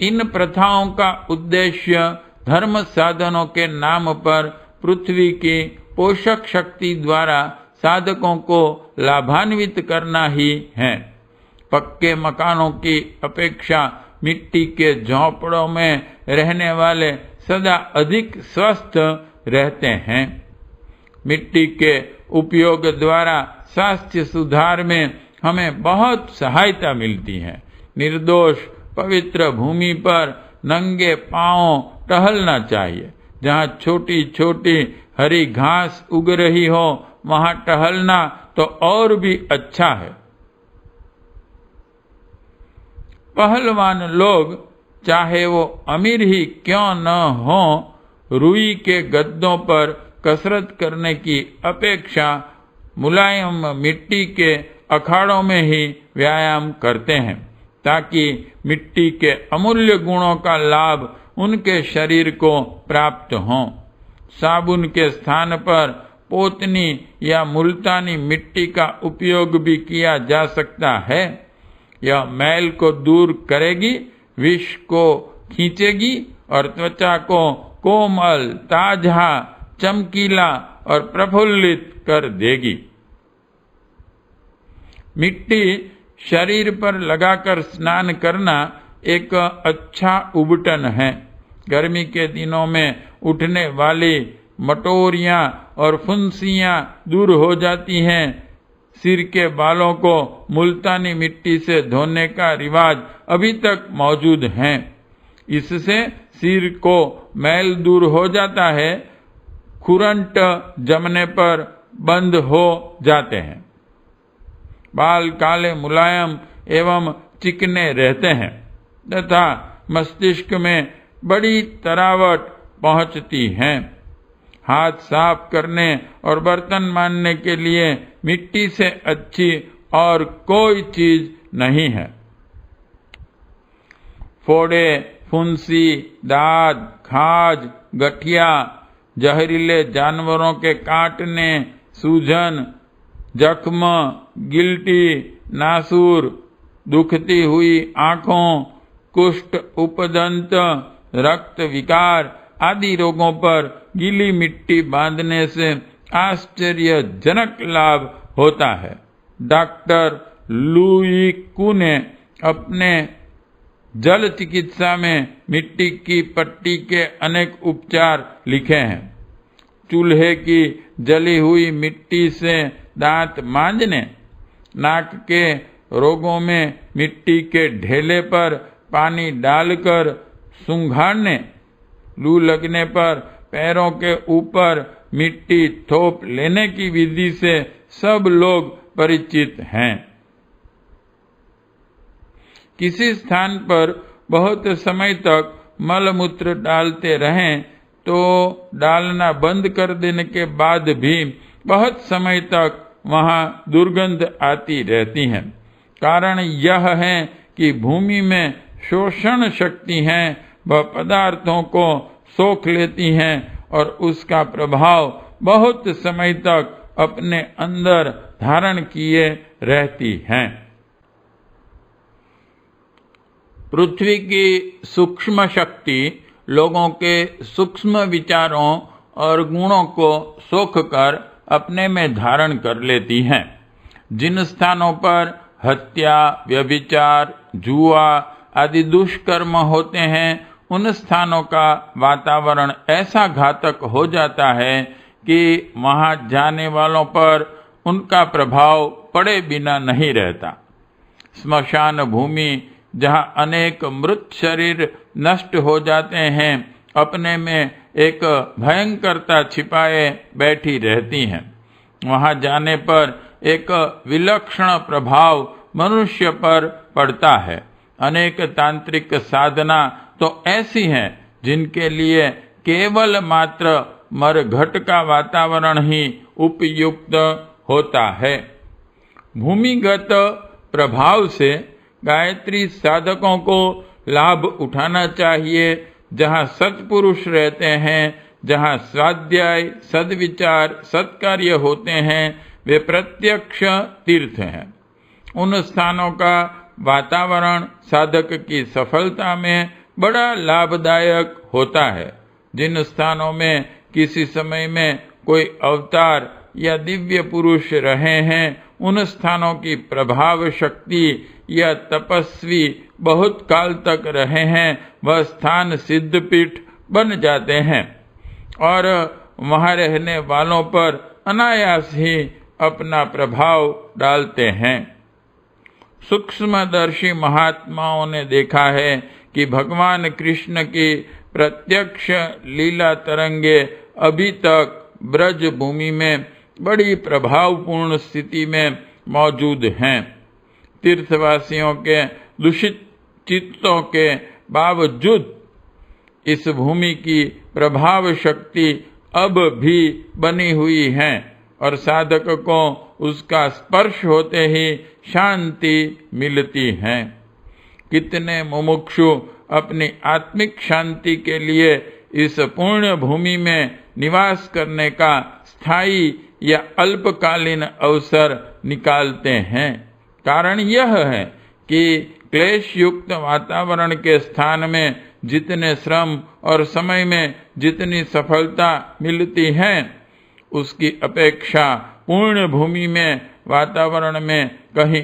Speaker 1: इन प्रथाओं का उद्देश्य धर्म साधनों के नाम पर पृथ्वी की पोषक शक्ति द्वारा साधकों को लाभान्वित करना ही है। पक्के मकानों की अपेक्षा मिट्टी के झोंपड़ों में रहने वाले सदा अधिक स्वस्थ रहते हैं। मिट्टी के उपयोग द्वारा स्वास्थ्य सुधार में हमें बहुत सहायता मिलती है। निर्दोष पवित्र भूमि पर नंगे पांव टहलना चाहिए। जहाँ छोटी छोटी हरी घास उग रही हो वहां टहलना तो और भी अच्छा है। पहलवान लोग चाहे वो अमीर ही क्यों न हो, रुई के गद्दों पर कसरत करने की अपेक्षा मुलायम मिट्टी के अखाड़ों में ही व्यायाम करते हैं, ताकि मिट्टी के अमूल्य गुणों का लाभ उनके शरीर को प्राप्त हो। साबुन के स्थान पर पोतनी या मुल्तानी मिट्टी का उपयोग भी किया जा सकता है। यह मैल को दूर करेगी, विष को खींचेगी और त्वचा को कोमल, ताजा, चमकीला और प्रफुल्लित कर देगी। मिट्टी शरीर पर लगाकर स्नान करना एक अच्छा उबटन है। गर्मी के दिनों में उठने वाली मटोरियां और फुंसियां दूर हो जाती हैं। सिर के बालों को मुल्तानी मिट्टी से धोने का रिवाज अभी तक मौजूद है। इससे सिर को मैल दूर हो जाता है, खुरंट जमने पर बंद हो जाते हैं, बाल काले मुलायम एवं चिकने रहते हैं तथा मस्तिष्क में बड़ी तरावट पहुंचती है। हाथ साफ करने और बर्तन मांजने के लिए मिट्टी से अच्छी और कोई चीज नहीं है। फोड़े, फुंसी, दाद, खाज, गठिया, जहरीले जानवरों के काटने, सूजन, जख्म, गिल्टी, नासूर, दुखती हुई आंखों, कुष्ठ, उपदंत, रक्त विकार आदि रोगों पर गीली मिट्टी बांधने से आश्चर्यजनक लाभ होता है। डॉक्टर लुई कू ने अपने जल चिकित्सा में मिट्टी की पट्टी के अनेक उपचार लिखे हैं। चूल्हे की जली हुई मिट्टी से दांत मांजने, नाक के रोगों में मिट्टी के ढेले पर पानी डालकर सुंघाड़ने, लू लगने पर पैरों के ऊपर मिट्टी थोप लेने की विधि से सब लोग परिचित हैं। किसी स्थान पर बहुत समय तक मलमूत्र डालते रहें तो डालना बंद कर देने के बाद भी बहुत समय तक वहां दुर्गंध आती रहती है। कारण यह है कि भूमि में शोषण शक्ति है, वह पदार्थों को सोख लेती हैं और उसका प्रभाव बहुत समय तक अपने अंदर धारण किए रहती हैं। पृथ्वी की सूक्ष्म शक्ति लोगों के सूक्ष्म विचारों और गुणों को सोख कर अपने में धारण कर लेती हैं। जिन स्थानों पर हत्या, व्यभिचार, जुआ आदि दुष्कर्म होते हैं, उन स्थानों का वातावरण ऐसा घातक हो जाता है कि वहां जाने वालों पर उनका प्रभाव पड़े बिना नहीं रहता। स्मशान भूमि जहां अनेक मृत शरीर नष्ट हो जाते हैं, अपने में एक भयंकरता छिपाए बैठी रहती हैं। वहां जाने पर एक विलक्षण प्रभाव मनुष्य पर पड़ता है। अनेक तांत्रिक साधना तो ऐसी हैं जिनके लिए केवल मात्र मरघट का वातावरण ही उपयुक्त होता है। भूमिगत प्रभाव से गायत्री साधकों को लाभ उठाना चाहिए। जहाँ सत्पुरुष रहते हैं, जहाँ स्वाध्याय, सद्विचार, सत्कार्य होते हैं, वे प्रत्यक्ष तीर्थ हैं। उन स्थानों का वातावरण साधक की सफलता में बड़ा लाभदायक होता है। जिन स्थानों में किसी समय में कोई अवतार या दिव्य पुरुष रहे हैं, उन स्थानों की प्रभाव शक्ति या तपस्वी बहुत काल तक रहे हैं, वह स्थान सिद्धपीठ बन जाते हैं और वहां रहने वालों पर अनायास ही अपना प्रभाव डालते हैं। सूक्ष्मदर्शी महात्माओं ने देखा है कि भगवान कृष्ण की प्रत्यक्ष लीला तरंगे अभी तक ब्रज भूमि में बड़ी प्रभावपूर्ण स्थिति में मौजूद हैं। तीर्थवासियों के दूषित चित्तों के बावजूद इस भूमि की प्रभाव शक्ति अब भी बनी हुई है और साधक को उसका स्पर्श होते ही शांति मिलती है। कितने मुमुक्षु अपनी आत्मिक शांति के लिए इस पुण्य भूमि में निवास करने का स्थायी या अल्पकालीन अवसर निकालते हैं। कारण यह है कि क्लेश युक्त वातावरण के स्थान में जितने श्रम और समय में जितनी सफलता मिलती है, उसकी अपेक्षा पूर्ण भूमि में वातावरण में कहीं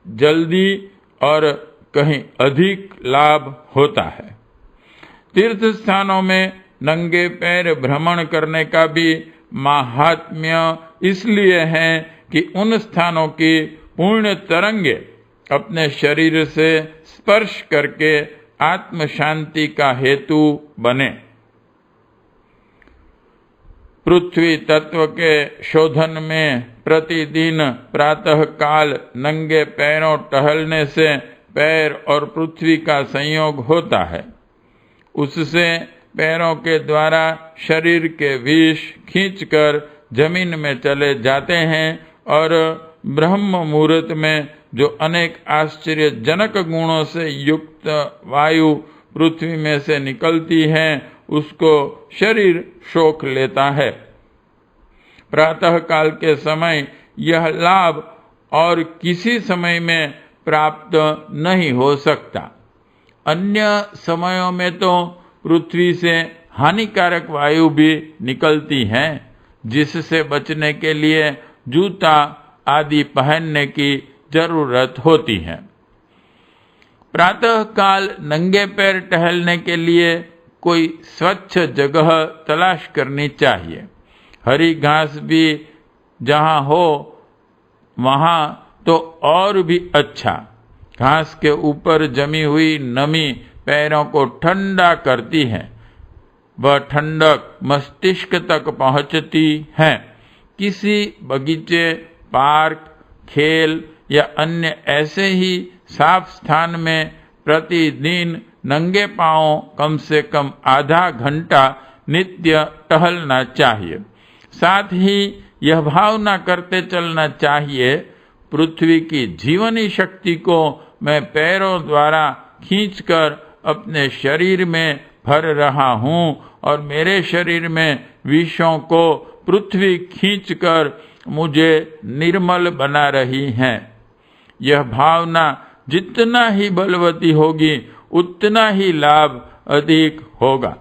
Speaker 1: जल्दी और कहीं अधिक लाभ होता है। तीर्थ स्थानों में नंगे पैर भ्रमण करने का भी माहात्म्य इसलिए है कि उन स्थानों की पूर्ण तरंगे अपने शरीर से स्पर्श करके आत्म शांति का हेतु बने। पृथ्वी तत्व के शोधन में प्रतिदिन प्रातः काल नंगे पैरों टहलने से पैर और पृथ्वी का संयोग होता है। उससे पैरों के द्वारा शरीर के विष खींचकर जमीन में चले जाते हैं और ब्रह्म मुहूर्त में जो अनेक आश्चर्यजनक गुणों से युक्त वायु पृथ्वी में से निकलती है, उसको शरीर सोख लेता है। प्रातः काल के समय यह लाभ और किसी समय में प्राप्त नहीं हो सकता। अन्य समयों में तो पृथ्वी से हानिकारक वायु भी निकलती है, जिससे बचने के लिए जूता आदि पहनने की जरूरत होती है। प्रातः काल नंगे पैर टहलने के लिए कोई स्वच्छ जगह तलाश करनी चाहिए। हरी घास भी जहाँ हो वहाँ तो और भी अच्छा। घास के ऊपर जमी हुई नमी पैरों को ठंडा करती है। वह ठंडक मस्तिष्क तक पहुँचती है। किसी बगीचे, पार्क, खेल या अन्य ऐसे ही साफ स्थान में प्रतिदिन नंगे पांव कम से कम आधा घंटा नित्य टहलना चाहिए। साथ ही यह भावना करते चलना चाहिए, पृथ्वी की जीवनी शक्ति को मैं पैरों द्वारा खींचकर अपने शरीर में भर रहा हूँ और मेरे शरीर में विषों को पृथ्वी खींचकर मुझे निर्मल बना रही है। यह भावना जितना ही बलवती होगी, उतना ही लाभ अधिक होगा।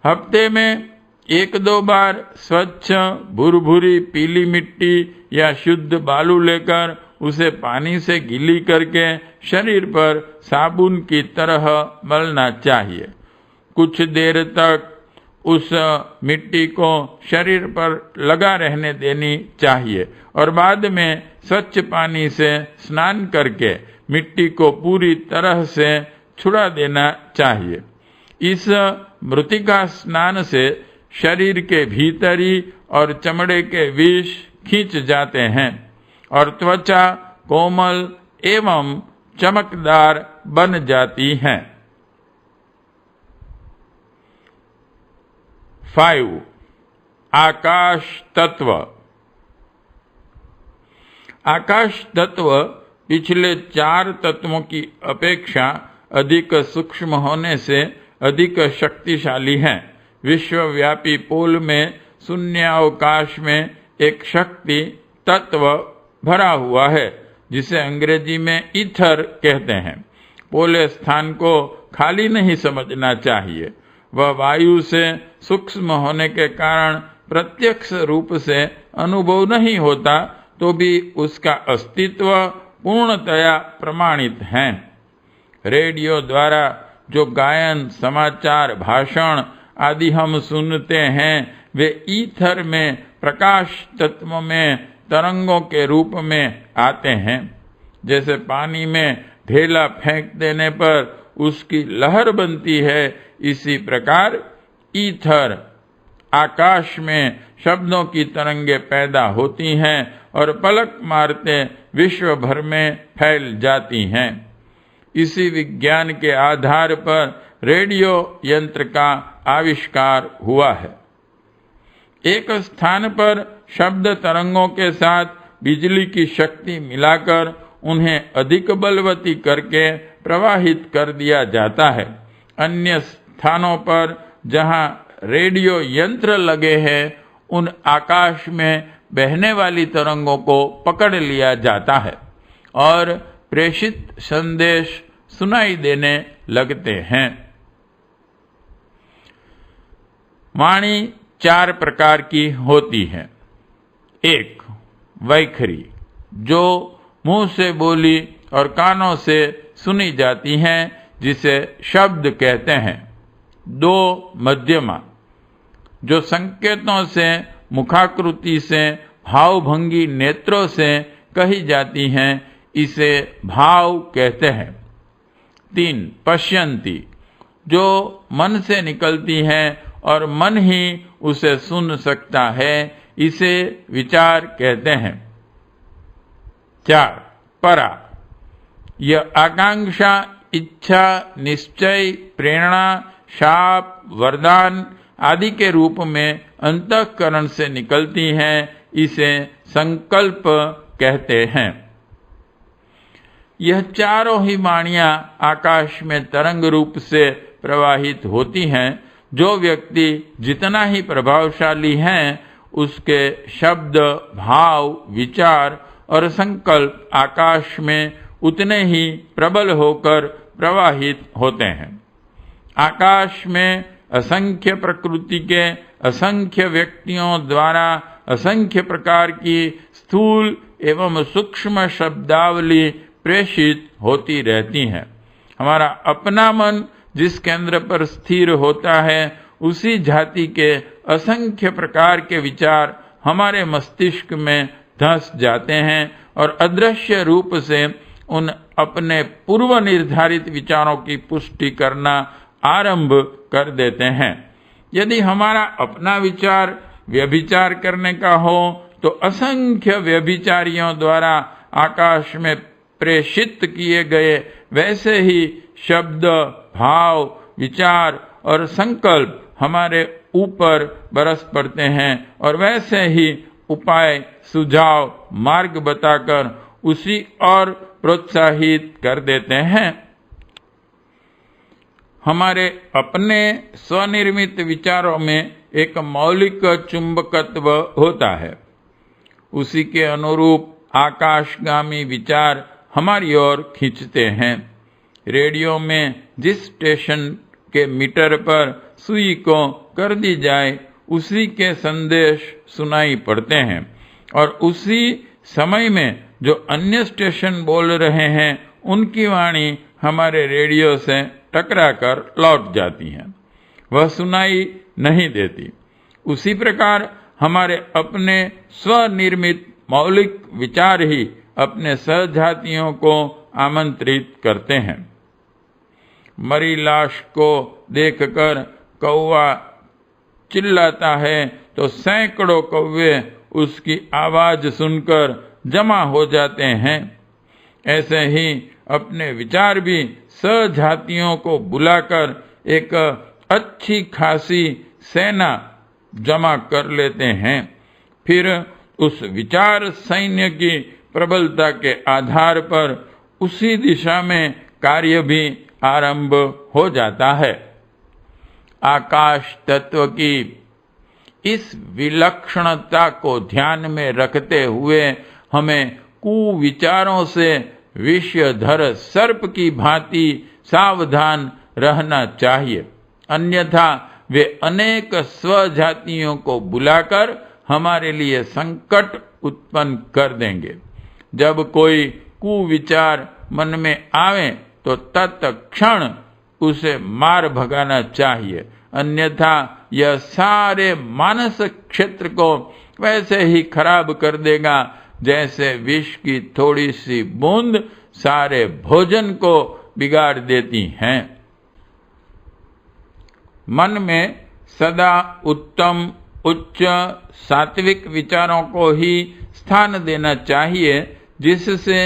Speaker 1: हफ्ते में 1-2 बार स्वच्छ भुरभुरी पीली मिट्टी या शुद्ध बालू लेकर उसे पानी से गीली करके शरीर पर साबुन की तरह मलना चाहिए। कुछ देर तक उस मिट्टी को शरीर पर लगा रहने देनी चाहिए और बाद में स्वच्छ पानी से स्नान करके मिट्टी को पूरी तरह से छुड़ा देना चाहिए। इस मृतिका स्नान से शरीर के भीतरी और चमड़े के विष खींच जाते हैं और त्वचा कोमल एवं चमकदार बन जाती है। 5. आकाश तत्व। आकाश तत्व पिछले 4 तत्वों की अपेक्षा अधिक सूक्ष्म होने से अधिक शक्तिशाली है। विश्वव्यापी पोल में शून्यावकाश में एक शक्ति तत्व भरा हुआ है, जिसे अंग्रेजी में ईथर कहते हैं। पोले स्थान को खाली नहीं समझना चाहिए। वह वायु से सूक्ष्म होने के कारण प्रत्यक्ष रूप से अनुभव नहीं होता, तो भी उसका अस्तित्व पूर्णतया प्रमाणित है। रेडियो द्वारा जो गायन, समाचार, भाषण आदि हम सुनते हैं वे ईथर में, प्रकाश तत्व में तरंगों के रूप में आते हैं। जैसे पानी में ढेला फेंक देने पर उसकी लहर बनती है, इसी प्रकार ईथर, आकाश में शब्दों की तरंगे पैदा होती हैं और पलक मारते विश्व भर में फैल जाती हैं। इसी विज्ञान के आधार पर रेडियो यंत्र का आविष्कार हुआ है। एक स्थान पर शब्द तरंगों के साथ बिजली की शक्ति मिलाकर उन्हें अधिक बलवती करके प्रवाहित कर दिया जाता है। अन्य स्थानों पर जहां रेडियो यंत्र लगे हैं, उन आकाश में बहने वाली तरंगों को पकड़ लिया जाता है और प्रेषित संदेश सुनाई देने लगते हैं। वाणी 4 प्रकार की होती है। 1. वैखरी, जो मुंह से बोली और कानों से सुनी जाती हैं, जिसे शब्द कहते हैं। 2. मध्यमा, जो संकेतों से, मुखाकृति से, भावभंगी नेत्रों से कही जाती हैं, इसे भाव कहते हैं। 3. पश्यंती, जो मन से निकलती है और मन ही उसे सुन सकता है, इसे विचार कहते हैं। 4. परा, यह आकांक्षा, इच्छा, निश्चय, प्रेरणा, शाप, वरदान आदि के रूप में अंतःकरण से निकलती हैं, इसे संकल्प कहते हैं। यह चारों ही वाणियां आकाश में तरंग रूप से प्रवाहित होती हैं। जो व्यक्ति जितना ही प्रभावशाली हैं, उसके शब्द, भाव, विचार और संकल्प आकाश में उतने ही प्रबल होकर प्रवाहित होते हैं। आकाश में असंख्य प्रकृति के असंख्य व्यक्तियों द्वारा असंख्य प्रकार की स्थूल एवं सूक्ष्म शब्दावली प्रेषित होती रहती है। हमारा अपना मन जिस केंद्र पर स्थिर होता है, उसी जाति के असंख्य प्रकार के विचार हमारे मस्तिष्क में धंस जाते हैं और अदृश्य रूप से उन अपने पूर्व निर्धारित विचारों की पुष्टि करना आरंभ कर देते हैं। यदि हमारा अपना विचार व्यभिचार करने का हो, तो असंख्य व्यभिचारियों द्वारा आकाश में प्रेषित किए गए वैसे ही शब्द, भाव, विचार और संकल्प हमारे ऊपर बरस पड़ते हैं और वैसे ही उपाय, सुझाव, मार्ग बताकर उसी और प्रोत्साहित कर देते हैं। हमारे अपने स्वनिर्मित विचारों में एक मौलिक चुंबकत्व होता है। उसी के अनुरूप आकाशगामी विचार हमारी ओर खींचते हैं। रेडियो में जिस स्टेशन के मीटर पर सुई को कर दी जाए, उसी के संदेश सुनाई पड़ते हैं और उसी समय में जो अन्य स्टेशन बोल रहे हैं, उनकी वाणी हमारे रेडियो से टकराकर लौट जाती है, वह सुनाई नहीं देती। उसी प्रकार हमारे अपने स्वनिर्मित मौलिक विचार ही अपने सहजातियों को आमंत्रित करते हैं। मरी लाश को देखकर कौवा चिल्लाता है तो सैकड़ों कौवे उसकी आवाज सुनकर जमा हो जाते हैं। ऐसे ही अपने विचार भी सहजातियों को बुलाकर एक अच्छी खासी सेना जमा कर लेते हैं। फिर उस विचार सैन्य की प्रबलता के आधार पर उसी दिशा में कार्य भी आरंभ हो जाता है। आकाश तत्व की इस विलक्षणता को ध्यान में रखते हुए हमें कुविचारों से विषधर सर्प की भांति सावधान रहना चाहिए, अन्यथा वे अनेक स्वजातियों को बुलाकर हमारे लिए संकट उत्पन्न कर देंगे। जब कोई कुविचार मन में आवे तो तत्क्षण उसे मार भगाना चाहिए, अन्यथा यह सारे मानस क्षेत्र को वैसे ही खराब कर देगा जैसे विष की थोड़ी सी बूंद सारे भोजन को बिगाड़ देती हैं। मन में सदा उत्तम, उच्च, सात्विक विचारों को ही स्थान देना चाहिए, जिससे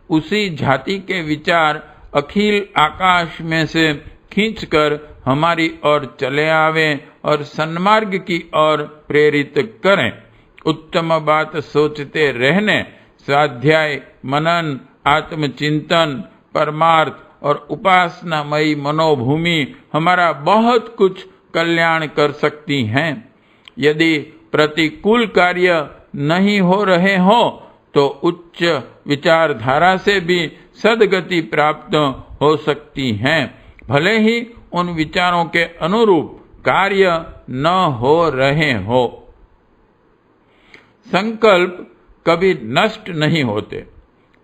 Speaker 1: उसी जाति के विचार अखिल आकाश में से खींचकर हमारी ओर चले आवें और सन्मार्ग की ओर प्रेरित करें। उत्तम बात सोचते रहने, स्वाध्याय, मनन, आत्मचिंतन, परमार्थ और उपासनामयी मनोभूमि हमारा बहुत कुछ कल्याण कर सकती हैं। यदि प्रतिकूल कार्य नहीं हो रहे हो तो उच्च विचारधारा से भी सद्गति प्राप्त हो सकती हैं, भले ही उन विचारों के अनुरूप कार्य न हो रहे हो। संकल्प कभी नष्ट नहीं होते।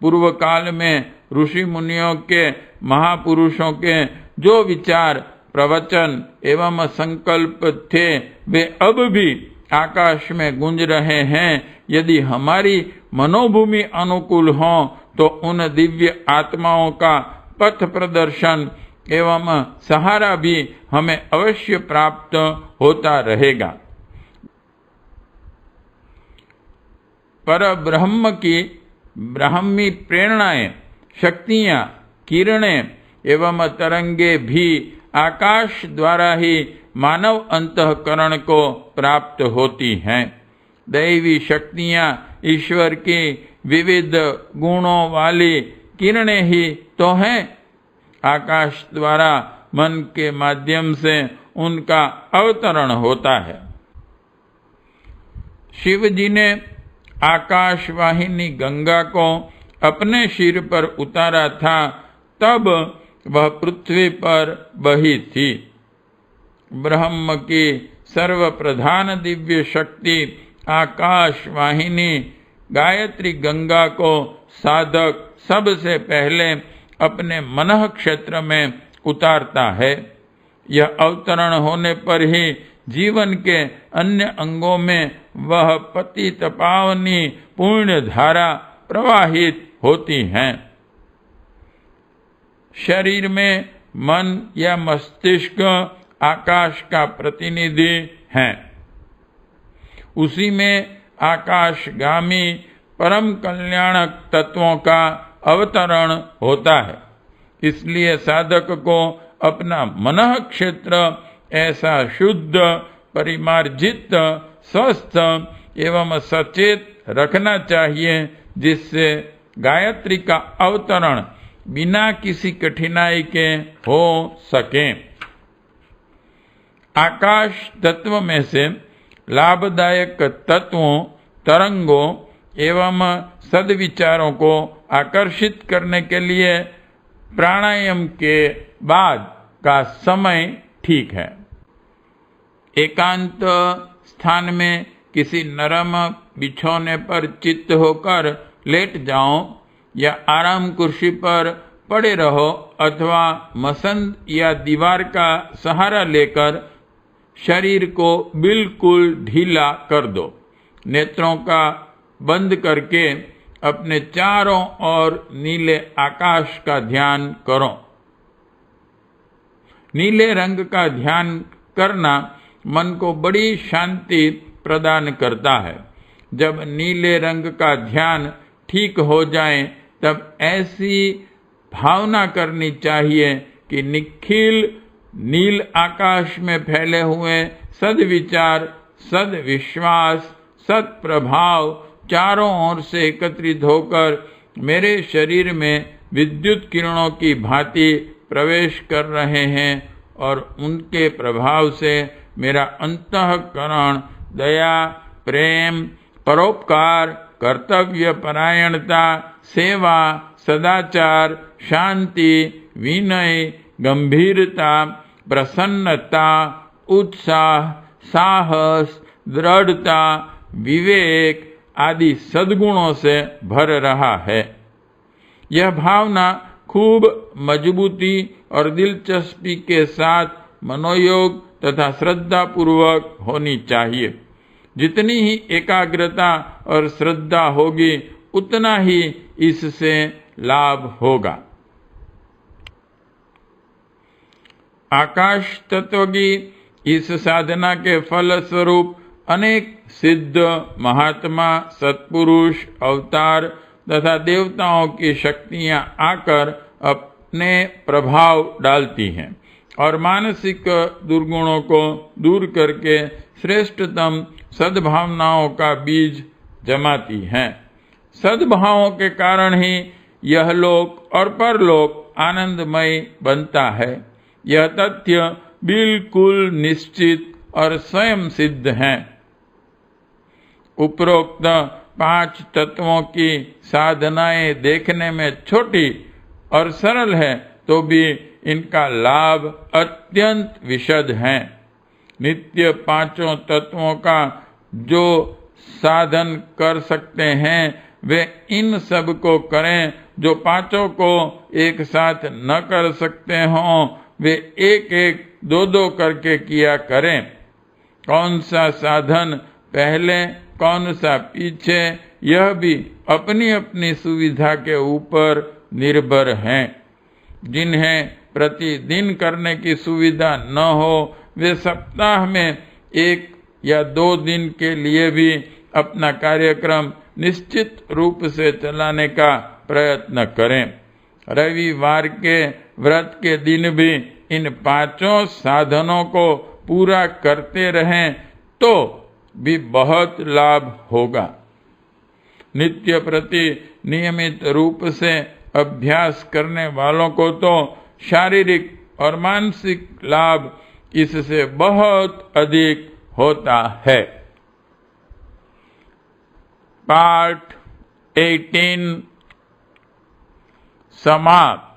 Speaker 1: पूर्व काल में ऋषि मुनियों के, महापुरुषों के जो विचार, प्रवचन एवं संकल्प थे, वे अब भी आकाश में गूंज रहे हैं। यदि हमारी मनोभूमि अनुकूल हो तो उन दिव्य आत्माओं का पथ प्रदर्शन एवं सहारा भी हमें अवश्य प्राप्त होता रहेगा। पर ब्रह्म की ब्राह्मी प्रेरणाएं, शक्तियां, किरणें एवं तरंगे भी आकाश द्वारा ही मानव अंतःकरण को प्राप्त होती हैं। दैवी शक्तियां ईश्वर की विविध गुणों वाली किरणें ही तो हैं। आकाश द्वारा मन के माध्यम से उनका अवतरण होता है। शिव जी ने आकाश वाहिनी गंगा को अपने सिर पर उतारा था, तब वह पृथ्वी पर बही थी। ब्रह्म की सर्वप्रधान दिव्य शक्ति आकाश वाहिनी गायत्री गंगा को साधक सबसे पहले अपने मनः क्षेत्र में उतारता है। यह अवतरण होने पर ही जीवन के अन्य अंगों में वह पतित पावनी पुण्य धारा प्रवाहित होती हैं। शरीर में मन या मस्तिष्क आकाश का प्रतिनिधि है। उसी में आकाशगामी परम कल्याणक तत्वों का अवतरण होता है। इसलिए साधक को अपना मनः क्षेत्र ऐसा शुद्ध, परिमार्जित, स्वस्थ एवं सचेत रखना चाहिए जिससे गायत्री का अवतरण बिना किसी कठिनाई के हो सके। आकाश तत्व में से लाभदायक तत्वों, तरंगों एवं सद्विचारों को आकर्षित करने के लिए प्राणायाम के बाद का समय ठीक है। एकांत स्थान में किसी नरम बिछौने पर चित्त होकर लेट जाओ या आराम कुर्सी पर पड़े रहो अथवा मसंद या दीवार का सहारा लेकर शरीर को बिल्कुल ढीला कर दो। नेत्रों का बंद करके अपने चारों ओर नीले आकाश का ध्यान करो। नीले रंग का ध्यान करना मन को बड़ी शांति प्रदान करता है। जब नीले रंग का ध्यान ठीक हो जाए तब ऐसी भावना करनी चाहिए कि निखिल नील आकाश में फैले हुए सद्विचार, सद्विश्वास, सत्प्रभाव चारों ओर से एकत्रित होकर मेरे शरीर में विद्युत किरणों की भांति प्रवेश कर रहे हैं और उनके प्रभाव से मेरा अंतःकरण दया, प्रेम, परोपकार, कर्तव्य परायणता, सेवा, सदाचार, शांति, विनय, गंभीरता, प्रसन्नता, उत्साह, साहस, दृढ़ता, विवेक आदि सद्गुणों से भर रहा है। यह भावना खूब मजबूती और दिलचस्पी के साथ मनोयोग तथा श्रद्धा पूर्वक होनी चाहिए। जितनी ही एकाग्रता और श्रद्धा होगी उतना ही इससे लाभ होगा। आकाश तत्व की इस साधना के फल स्वरूप अनेक सिद्ध महात्मा, सत्पुरुष, अवतार तथा देवताओं की शक्तियां आकर अपने प्रभाव डालती हैं और मानसिक दुर्गुणों को दूर करके श्रेष्ठतम सद्भावनाओं का बीज जमाती हैं। सद्भावों के कारण ही यह लोक और परलोक आनंदमय बनता है। यह तथ्य बिल्कुल निश्चित और स्वयं सिद्ध है। उपरोक्त 5 तत्वों की साधनाएं देखने में छोटी और सरल है तो भी इनका लाभ अत्यंत विशद है। नित्य 5 तत्वों का जो साधन कर सकते हैं वे इन सब को करें। जो 5 को एक साथ न कर सकते हों वे एक एक 2 करके किया करें। कौन सा साधन पहले कौन सा पीछे यह भी अपनी अपनी सुविधा के ऊपर निर्भर है। जिन्हें प्रतिदिन करने की सुविधा न हो वे सप्ताह में 1 या 2 दिन के लिए भी अपना कार्यक्रम निश्चित रूप से चलाने का प्रयत्न करें। रविवार के व्रत के दिन भी इन 5 साधनों को पूरा करते रहें तो भी बहुत लाभ होगा। नित्य प्रति नियमित रूप से अभ्यास करने वालों को तो शारीरिक और मानसिक लाभ इससे बहुत अधिक होता है। पाठ 18 समाप्त।